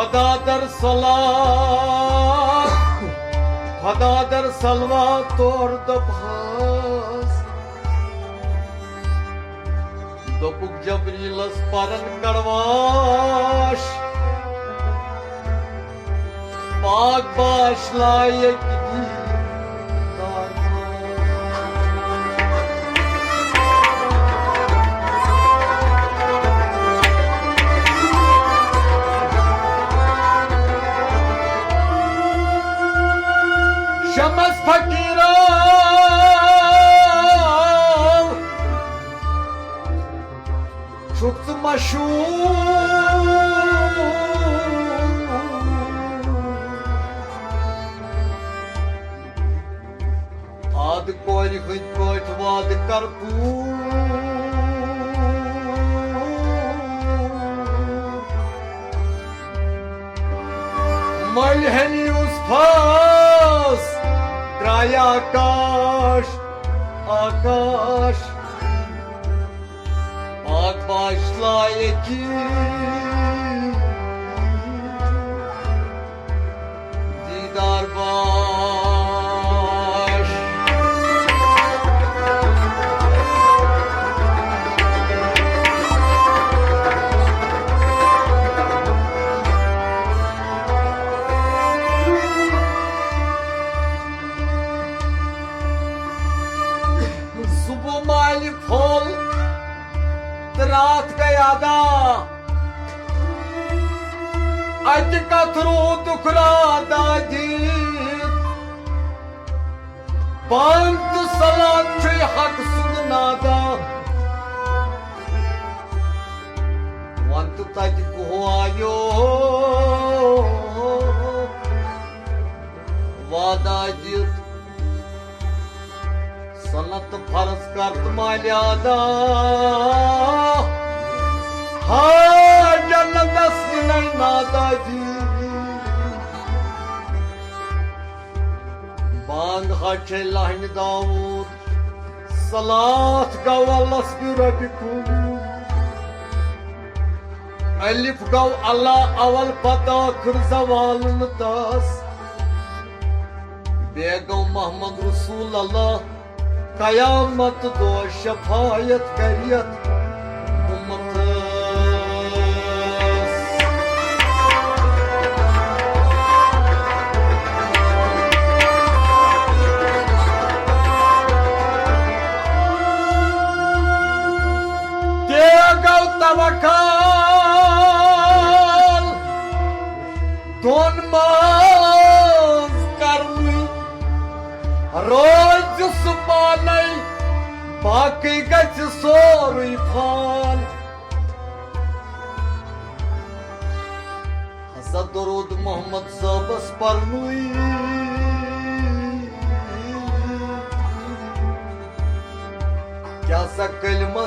Hada der salat, hada der salvat orada bas. Dopuk Jabrilas paran karvaş, Pak başlaya gidiyor. Şamaz fakiram çok da maşhur Adı koyri hıt koyt vadı karpur Malheni uspas Kraya akash, akash Ak başlaya ki Didar baş Subuh mali fol रात गया दा अज कथरू दुखरा दाजी पंत सलात छे हक सुनना दा वंत तज को आयो वादा जित सनत फर्ज करत माल्यादा हाँ जन्नत दस्ती नहीं नादा जी बांग हाचे लाइन दाऊद सलात गौ अल्लाह रबिकुम अलिफ गौ अल्लाह अवल पता कर जवाल दास बेगौ मोहम्मद रसूल अल्लाह कयामत दो शफायत करियत उम्मत देगौ तवक्कल दोन माज करनी रोज सुपानै बाकी गच सोरुई फान हसद दरूद मोहम्मद साबस परनुई क्या सा कलमा